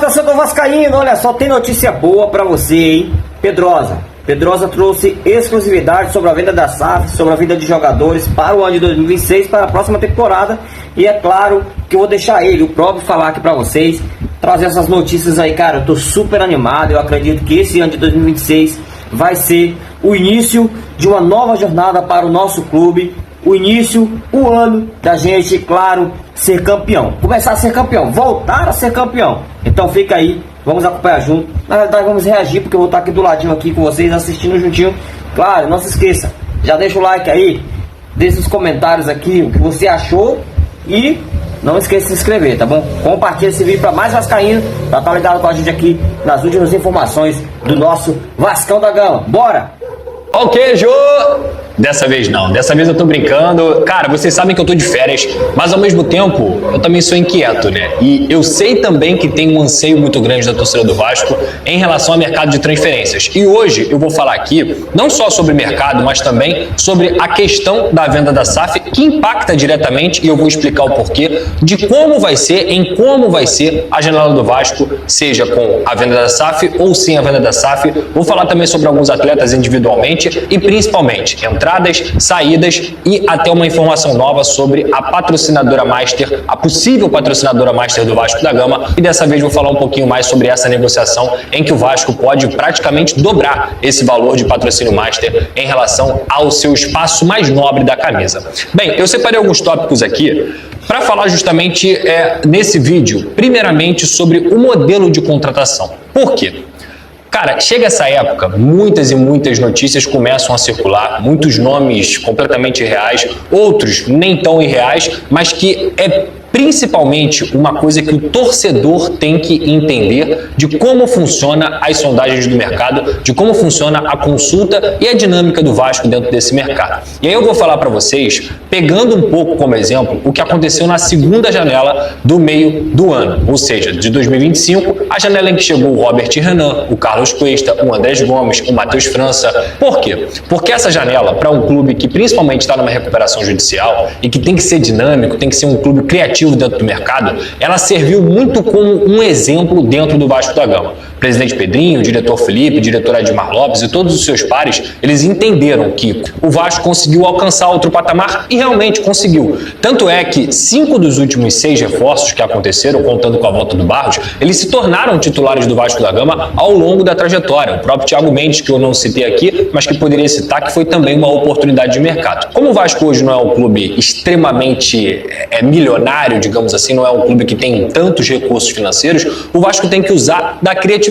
torcedor vascaíno, olha só, tem notícia boa pra você, hein? Pedrosa trouxe exclusividade sobre a venda da SAF, sobre a venda de jogadores para o ano de 2026, para a próxima temporada. E é claro que eu vou deixar ele, o próprio, falar aqui pra vocês, trazer essas notícias aí, cara. Eu tô super animado, eu acredito que esse ano de 2026 vai ser o início de uma nova jornada para o nosso clube. O início, o ano da gente, claro, ser campeão. Começar a ser campeão, voltar a ser campeão. Então fica aí, vamos acompanhar junto. Na verdade vamos reagir, porque eu vou estar aqui do ladinho aqui com vocês, assistindo juntinho. Claro, não se esqueça, já deixa o like aí, deixa os comentários aqui o que você achou. E não esqueça de se inscrever, tá bom? Compartilha esse vídeo para mais vascaíno, pra estar ligado com a gente aqui nas últimas informações do nosso Vascão da Gama. Bora! Ok, Jô! Dessa vez não, dessa vez eu tô brincando. Cara, vocês sabem que eu tô de férias, mas ao mesmo tempo eu também sou inquieto, né? E eu sei também que tem um anseio muito grande da torcida do Vasco em relação ao mercado de transferências. E hoje eu vou falar aqui não só sobre mercado, mas também sobre a questão da venda da SAF, que impacta diretamente, e eu vou explicar o porquê, de como vai ser, em como vai ser a janela do Vasco, seja com a venda da SAF ou sem a venda da SAF. Vou falar também sobre alguns atletas individualmente e principalmente entradas, saídas e até uma informação nova sobre a patrocinadora master, a possível patrocinadora master do Vasco da Gama. E dessa vez vou falar um pouquinho mais sobre essa negociação em que o Vasco pode praticamente dobrar esse valor de patrocínio master em relação ao seu espaço mais nobre da camisa. Bem, eu separei alguns tópicos aqui para falar justamente nesse vídeo, primeiramente sobre o modelo de contratação. Por quê? Cara, chega essa época, muitas e muitas notícias começam a circular, muitos nomes completamente irreais, outros nem tão irreais, mas que é principalmente uma coisa que o torcedor tem que entender de como funciona as sondagens do mercado, de como funciona a consulta e a dinâmica do Vasco dentro desse mercado. E aí eu vou falar para vocês, pegando um pouco como exemplo, o que aconteceu na segunda janela do meio do ano, ou seja, de 2025, a janela em que chegou o Robert Renan, o Carlos Cuesta, o Andrés Gomes, o Matheus França. Por quê? Porque essa janela, para um clube que principalmente está numa recuperação judicial e que tem que ser dinâmico, tem que ser um clube criativo dentro do mercado, ela serviu muito como um exemplo dentro do Vasco da Gama. O presidente Pedrinho, o diretor Felipe, o diretor Admar Lopes e todos os seus pares, eles entenderam que o Vasco conseguiu alcançar outro patamar e realmente conseguiu. Tanto é que 5 dos últimos 6 reforços que aconteceram, contando com a volta do Barros, eles se tornaram titulares do Vasco da Gama ao longo da trajetória. O próprio Thiago Mendes, que eu não citei aqui, mas que poderia citar, que foi também uma oportunidade de mercado. Como o Vasco hoje não é um clube extremamente milionário, digamos assim, não é um clube que tem tantos recursos financeiros, o Vasco tem que usar da criatividade.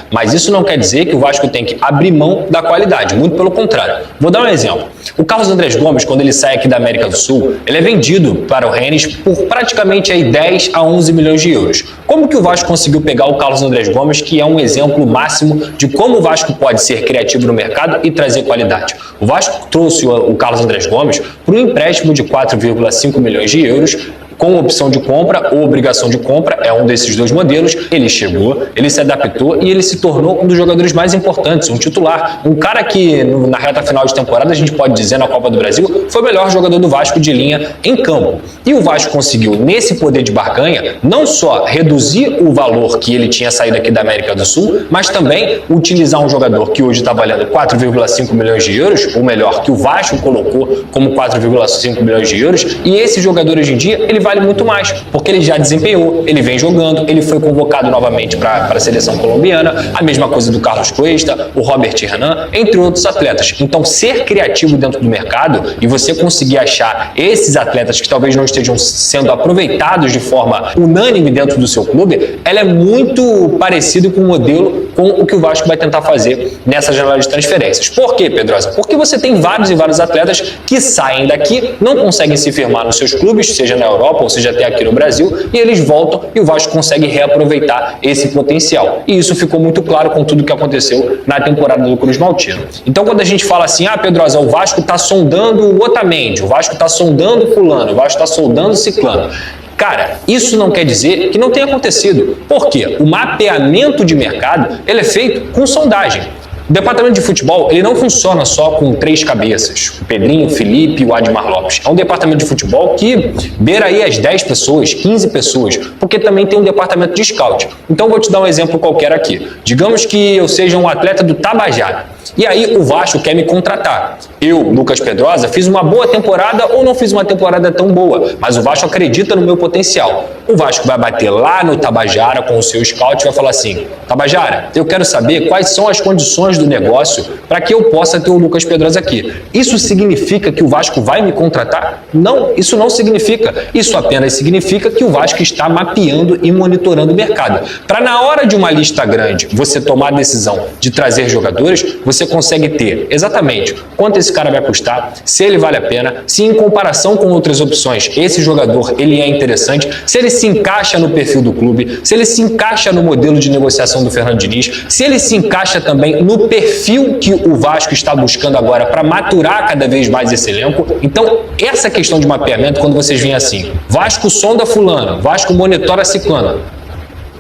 Mas isso não quer dizer que o Vasco tem que abrir mão da qualidade, muito pelo contrário. Vou dar um exemplo. O Carlos Andrés Gomes, quando ele sai aqui da América do Sul, ele é vendido para o Rennes por praticamente aí 10 a 11 milhões de euros. Como que o Vasco conseguiu pegar o Carlos Andrés Gomes, que é um exemplo máximo de como o Vasco pode ser criativo no mercado e trazer qualidade? O Vasco trouxe o Carlos Andrés Gomes por um empréstimo de 4,5 milhões de euros, com opção de compra ou obrigação de compra, é um desses dois modelos. Ele chegou, ele se adaptou e ele se tornou um dos jogadores mais importantes, um titular, um cara que na reta final de temporada, a gente pode dizer, na Copa do Brasil, foi o melhor jogador do Vasco de linha em campo. E o Vasco conseguiu, nesse poder de barganha, não só reduzir o valor que ele tinha saído aqui da América do Sul, mas também utilizar um jogador que hoje está valendo 4,5 milhões de euros, ou melhor, que o Vasco colocou como 4,5 milhões de euros, e esse jogador hoje em dia, ele vale muito mais, porque ele já desempenhou, ele vem jogando, ele foi convocado novamente para a seleção colombiana, a mesma coisa do Carlos Cuesta, o Robert Renan, entre outros atletas. Então, ser criativo dentro do mercado e você conseguir achar esses atletas que talvez não estejam sendo aproveitados de forma unânime dentro do seu clube, ela é muito parecido com o modelo com o que o Vasco vai tentar fazer nessa janela de transferências. Por quê, Pedrosa? Porque você tem vários e vários atletas que saem daqui, não conseguem se firmar nos seus clubes, seja na Europa ou seja até aqui no Brasil, e eles voltam e o Vasco consegue reaproveitar esse potencial. E isso ficou muito claro com tudo que aconteceu na temporada do Cruz Maltino. Então, quando a gente fala assim, Pedrosa, o Vasco está sondando o Otamendi, o Vasco está sondando fulano, o Vasco está sondando ciclano. Cara, isso não quer dizer que não tenha acontecido. Por quê? O mapeamento de mercado ele é feito com sondagem. O departamento de futebol, ele não funciona só com 3 cabeças, o Pedrinho, o Felipe e o Admar Lopes. É um departamento de futebol que beira aí as 10 pessoas, 15 pessoas, porque também tem um departamento de scout. Então vou te dar um exemplo qualquer aqui. Digamos que eu seja um atleta do Tabajara. E aí o Vasco quer me contratar. Eu, Lucas Pedrosa, fiz uma boa temporada ou não fiz uma temporada tão boa, mas o Vasco acredita no meu potencial. O Vasco vai bater lá no Tabajara com o seu scout e vai falar assim: Tabajara, eu quero saber quais são as condições do negócio para que eu possa ter o Lucas Pedrosa aqui. Isso significa que o Vasco vai me contratar? Não, isso não significa. Isso apenas significa que o Vasco está mapeando e monitorando o mercado. Para na hora de uma lista grande você tomar a decisão de trazer jogadores, você consegue ter exatamente quanto esse cara vai custar, se ele vale a pena, se em comparação com outras opções esse jogador ele é interessante, se ele se encaixa no perfil do clube, se ele se encaixa no modelo de negociação do Fernando Diniz, se ele se encaixa também no perfil que o Vasco está buscando agora para maturar cada vez mais esse elenco. Então, essa questão de mapeamento, quando vocês veem assim, Vasco sonda fulano, Vasco monitora ciclano,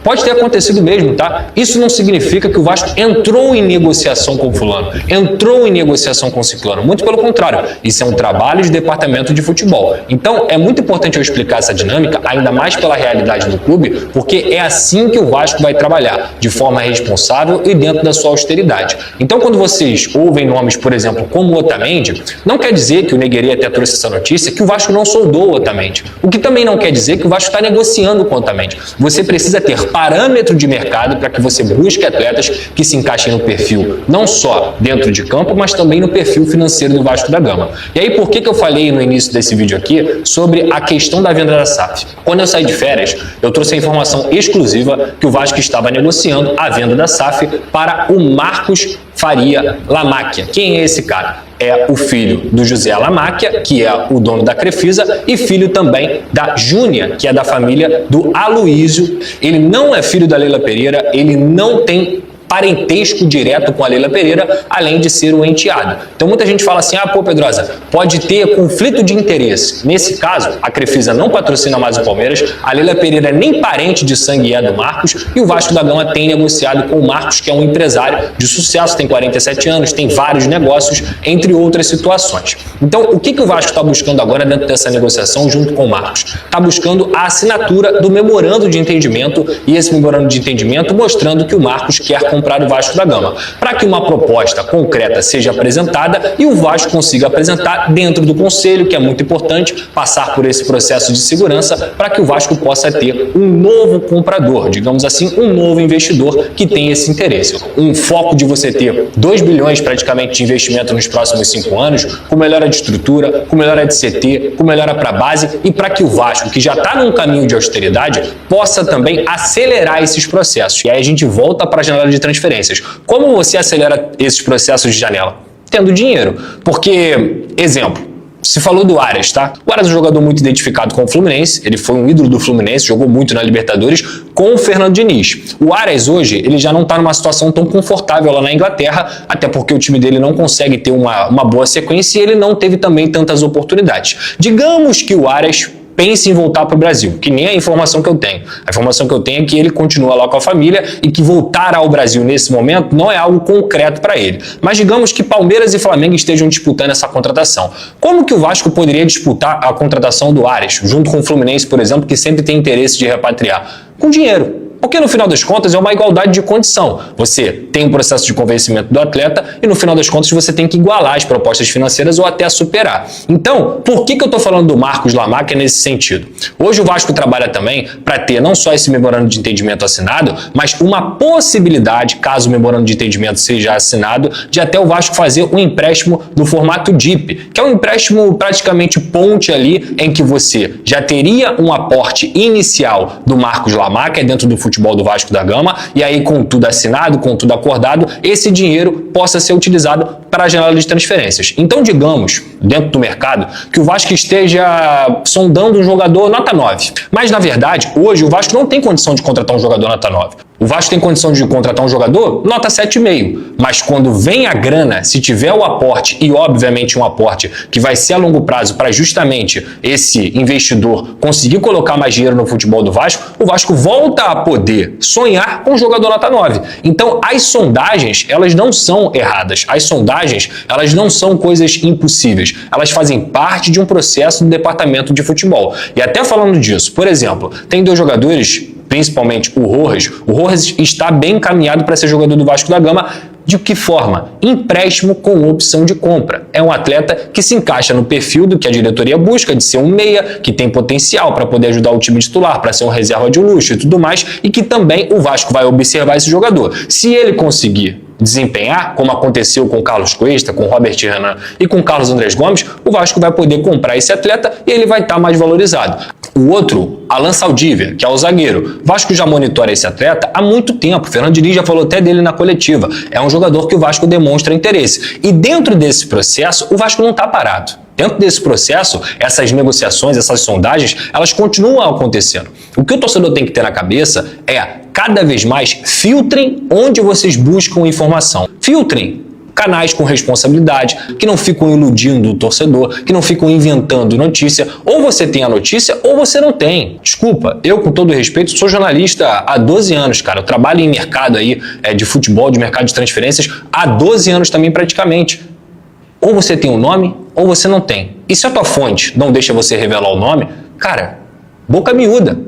pode ter acontecido mesmo, tá? Isso não significa que o Vasco entrou em negociação com fulano, entrou em negociação com ciclano. Muito pelo contrário, isso é um trabalho de departamento de futebol. Então, é muito importante eu explicar essa dinâmica, ainda mais pela realidade do clube, porque é assim que o Vasco vai trabalhar, de forma responsável e dentro da sua austeridade. Então, quando vocês ouvem nomes, por exemplo, como o Otamendi, não quer dizer que o Negreiros até trouxe essa notícia, que o Vasco não soldou o Otamendi. O que também não quer dizer que o Vasco está negociando com o Otamendi. Você precisa ter parâmetro de mercado para que você busque atletas que se encaixem no perfil, não só dentro de campo, mas também no perfil financeiro do Vasco da Gama. E aí, por que eu falei no início desse vídeo aqui sobre a questão da venda da SAF? Quando eu saí de férias, eu trouxe a informação exclusiva que o Vasco estava negociando a venda da SAF para o Marcos Faria Lamáquia. Quem é esse cara? É o filho do José Lamáquia, que é o dono da Crefisa, e filho também da Júnia, que é da família do Aloísio. Ele não é filho da Leila Pereira, ele não tem parentesco direto com a Leila Pereira, além de ser um enteado. Então muita gente fala assim: ah, pô, Pedrosa, pode ter conflito de interesse. Nesse caso, a Crefisa não patrocina mais o Palmeiras, a Leila Pereira nem parente de sangue é do Marcos, e o Vasco da Gama tem negociado com o Marcos, que é um empresário de sucesso, tem 47 anos, tem vários negócios, entre outras situações. Então, o que o Vasco está buscando agora dentro dessa negociação junto com o Marcos? Está buscando a assinatura do memorando de entendimento, e esse memorando de entendimento mostrando que o Marcos quer comprar o Vasco da Gama, para que uma proposta concreta seja apresentada e o Vasco consiga apresentar dentro do conselho, que é muito importante, passar por esse processo de segurança para que o Vasco possa ter um novo comprador, digamos assim, um novo investidor que tem esse interesse. Um foco de você ter 2 bilhões praticamente de investimento nos próximos 5 anos, com melhora de estrutura, com melhora de CT, com melhora para a base, e para que o Vasco, que já está num caminho de austeridade, possa também acelerar esses processos. E aí a gente volta para a janela de transferências. Como você acelera esses processos de janela? Tendo dinheiro. Porque, exemplo, se falou do Arias, tá? O Arias é um jogador muito identificado com o Fluminense, ele foi um ídolo do Fluminense, jogou muito na Libertadores com o Fernando Diniz. O Arias hoje, ele já não está numa situação tão confortável lá na Inglaterra, até porque o time dele não consegue ter uma boa sequência e ele não teve também tantas oportunidades. Digamos que o Arias pense em voltar para o Brasil, que nem a informação que eu tenho. A informação que eu tenho é que ele continua lá com a família e que voltar ao Brasil nesse momento não é algo concreto para ele. Mas digamos que Palmeiras e Flamengo estejam disputando essa contratação. Como que o Vasco poderia disputar a contratação do Arias, junto com o Fluminense, por exemplo, que sempre tem interesse de repatriar? Com dinheiro. Porque no final das contas é uma igualdade de condição. Você tem um processo de convencimento do atleta e no final das contas você tem que igualar as propostas financeiras ou até superar. Então, por que eu estou falando do Marcos Lamáquia nesse sentido? Hoje o Vasco trabalha também para ter não só esse memorando de entendimento assinado, mas uma possibilidade, caso o memorando de entendimento seja assinado, de até o Vasco fazer um empréstimo no formato DIP, que é um empréstimo praticamente ponte ali, em que você já teria um aporte inicial do Marcos Lamáquia dentro do futebol do Vasco da Gama, e aí com tudo assinado, com tudo acordado, esse dinheiro possa ser utilizado para a janela de transferências. Então, digamos, dentro do mercado, que o Vasco esteja sondando um jogador nota 9. Mas, na verdade, hoje o Vasco não tem condição de contratar um jogador nota 9. O Vasco tem condição de contratar um jogador? Nota 7,5. Mas quando vem a grana, se tiver o aporte, e obviamente um aporte que vai ser a longo prazo para justamente esse investidor conseguir colocar mais dinheiro no futebol do Vasco, o Vasco volta a poder sonhar com um jogador nota 9. Então, as sondagens, elas não são erradas. As sondagens, elas não são coisas impossíveis. Elas fazem parte de um processo do departamento de futebol. E até falando disso, por exemplo, tem 2 jogadores, principalmente o Rojas. O Rojas está bem encaminhado para ser jogador do Vasco da Gama. De que forma? Empréstimo com opção de compra. É um atleta que se encaixa no perfil do que a diretoria busca, de ser um meia, que tem potencial para poder ajudar o time titular, para ser um reserva de luxo e tudo mais, e que também o Vasco vai observar esse jogador. Se ele conseguir desempenhar, como aconteceu com o Carlos Cuesta, com o Robert Renan e com o Carlos Andrés Gomes, o Vasco vai poder comprar esse atleta e ele vai estar mais valorizado. O outro, Alan Saldívia, que é o zagueiro. O Vasco já monitora esse atleta há muito tempo. O Fernando Diniz já falou até dele na coletiva. É um jogador que o Vasco demonstra interesse. E dentro desse processo, o Vasco não está parado. Dentro desse processo, essas negociações, essas sondagens, elas continuam acontecendo. O que o torcedor tem que ter na cabeça é, cada vez mais, filtrem onde vocês buscam informação. Filtrem canais com responsabilidade, que não ficam iludindo o torcedor, que não ficam inventando notícia. Ou você tem a notícia ou você não tem. Desculpa, eu, com todo respeito, sou jornalista há 12 anos, cara. Eu trabalho em mercado aí, de futebol, de mercado de transferências, há 12 anos também praticamente. Ou você tem um nome, ou você não tem. E se a tua fonte não deixa você revelar o nome, cara, boca miúda.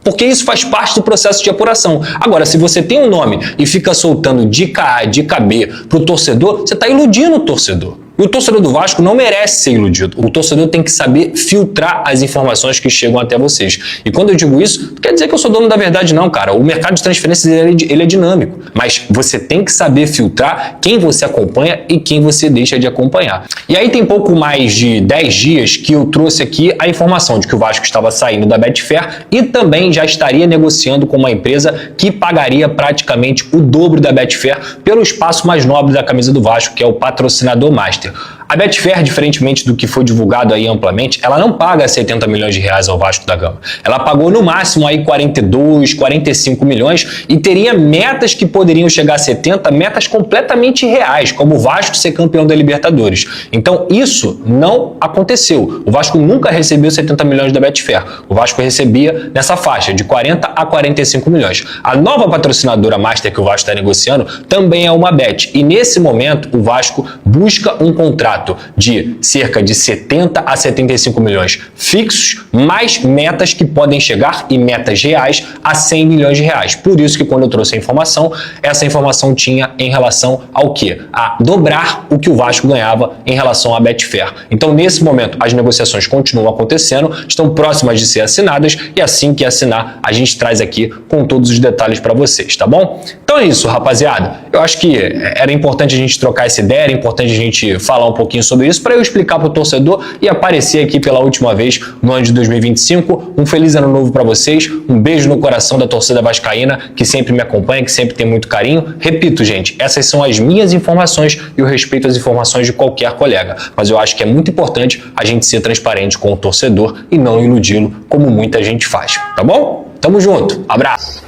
Porque isso faz parte do processo de apuração. Agora, se você tem um nome e fica soltando dica A, dica B pro torcedor, você está iludindo o torcedor. E o torcedor do Vasco não merece ser iludido. O torcedor tem que saber filtrar as informações que chegam até vocês. E quando eu digo isso, não quer dizer que eu sou dono da verdade não, cara. O mercado de transferências ele é dinâmico. Mas você tem que saber filtrar quem você acompanha e quem você deixa de acompanhar. E aí tem pouco mais de 10 dias que eu trouxe aqui a informação de que o Vasco estava saindo da Betfair e também já estaria negociando com uma empresa que pagaria praticamente o dobro da Betfair pelo espaço mais nobre da camisa do Vasco, que é o patrocinador Master. A Betfair, diferentemente do que foi divulgado aí amplamente, ela não paga 70 milhões de reais ao Vasco da Gama. Ela pagou no máximo aí 42, 45 milhões e teria metas que poderiam chegar a 70, metas completamente reais, como o Vasco ser campeão da Libertadores. Então isso não aconteceu. O Vasco nunca recebeu 70 milhões da Betfair. O Vasco recebia nessa faixa de 40 a 45 milhões. A nova patrocinadora Master que o Vasco está negociando também é uma Bet. E nesse momento o Vasco busca um contrato de cerca de 70 a 75 milhões fixos, mais metas que podem chegar, e metas reais, a 100 milhões de reais. Por isso que quando eu trouxe a informação, essa informação tinha em relação ao quê? A dobrar o que o Vasco ganhava em relação à Betfair. Então, nesse momento, as negociações continuam acontecendo, estão próximas de ser assinadas, e assim que assinar, a gente traz aqui com todos os detalhes para vocês, tá bom? Então é isso, rapaziada. Eu acho que era importante a gente trocar essa ideia, era importante a gente falar um pouquinho sobre isso para eu explicar para o torcedor e aparecer aqui pela última vez no ano de 2025. Um feliz ano novo para vocês, um beijo no coração da torcida vascaína que sempre me acompanha, que sempre tem muito carinho. Repito, gente, essas são as minhas informações e eu respeito as informações de qualquer colega, mas eu acho que é muito importante a gente ser transparente com o torcedor e não iludi-lo como muita gente faz, tá bom? Tamo junto, abraço!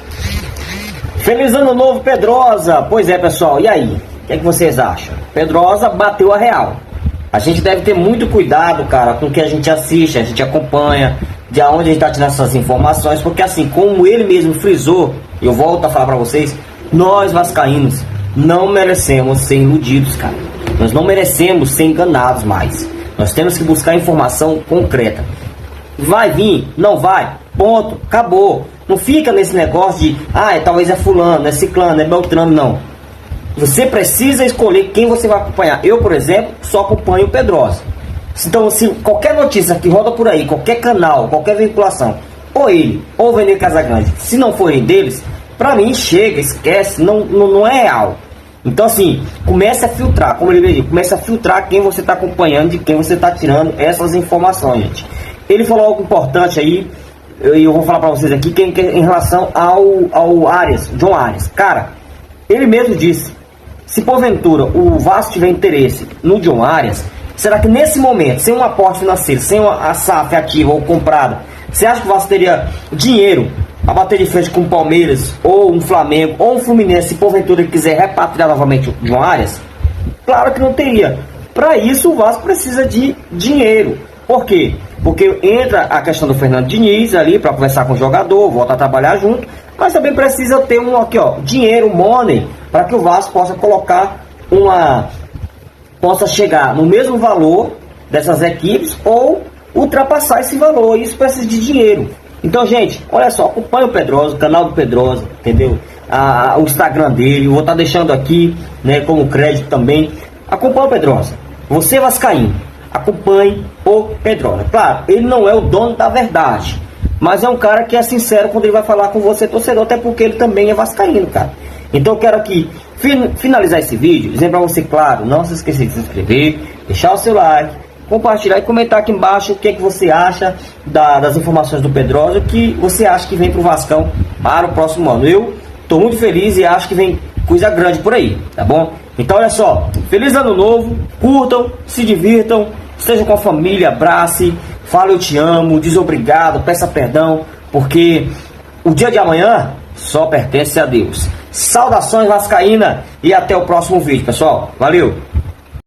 Feliz ano novo, Pedrosa! Pois é, pessoal, e aí? O que é que vocês acham? Pedrosa bateu a real. A gente deve ter muito cuidado, cara, com o que a gente assiste, a gente acompanha, de onde a gente está tirando essas informações, porque assim, como ele mesmo frisou, eu volto a falar para vocês, nós vascaínos não merecemos ser iludidos, cara. Nós não merecemos ser enganados mais. Nós temos que buscar informação concreta. Vai vir? Não vai? Ponto. Acabou. Não fica nesse negócio de, talvez é fulano, é ciclano, é beltrano, não. Você precisa escolher quem você vai acompanhar. Eu, por exemplo, só acompanho o Pedrosa. Então, se qualquer notícia que roda por aí, qualquer canal, qualquer vinculação, ou ele, ou o Vene Casagrande, se não forem deles, pra mim, chega, esquece, não é real. Então, assim, comece a filtrar, como ele disse, comece a filtrar quem você está acompanhando, de quem você está tirando essas informações, gente. Ele falou algo importante aí, eu vou falar pra vocês aqui, que em relação ao Arias, John Arias. Cara, ele mesmo disse, se porventura o Vasco tiver interesse no John Arias, será que nesse momento, sem um aporte financeiro, sem a SAF ativa ou comprada, você acha que o Vasco teria dinheiro a bater de frente com o Palmeiras, ou um Flamengo, ou um Fluminense, se porventura quiser repatriar novamente o João Arias? Claro que não teria. Para isso o Vasco precisa de dinheiro. Por quê? Porque entra a questão do Fernando Diniz ali para conversar com o jogador, volta a trabalhar junto, mas também precisa ter dinheiro, money, para que o Vasco possa colocar possa chegar no mesmo valor dessas equipes ou ultrapassar esse valor. Isso precisa de dinheiro. Então, gente, olha só, acompanha o Pedrosa, o canal do Pedrosa, entendeu? O Instagram dele, eu vou estar deixando aqui, né, como crédito também. Acompanha o Pedrosa. Você vascaíno, acompanhe o Pedrosa. Claro, ele não é o dono da verdade, mas é um cara que é sincero quando ele vai falar com você, torcedor, até porque ele também é vascaíno, cara. Então eu quero aqui finalizar esse vídeo, dizendo pra você, claro, não se esqueça de se inscrever, deixar o seu like, compartilhar e comentar aqui embaixo o que é que você acha das informações do Pedrosa, o que você acha que vem pro Vascão para o próximo ano. Eu tô muito feliz e acho que vem coisa grande por aí, tá bom? Então olha só, feliz ano novo, curtam, se divirtam, estejam com a família, abrace, fale eu te amo, diz obrigado, peça perdão, porque o dia de amanhã só pertence a Deus. Saudações vascaína e até o próximo vídeo, pessoal. Valeu!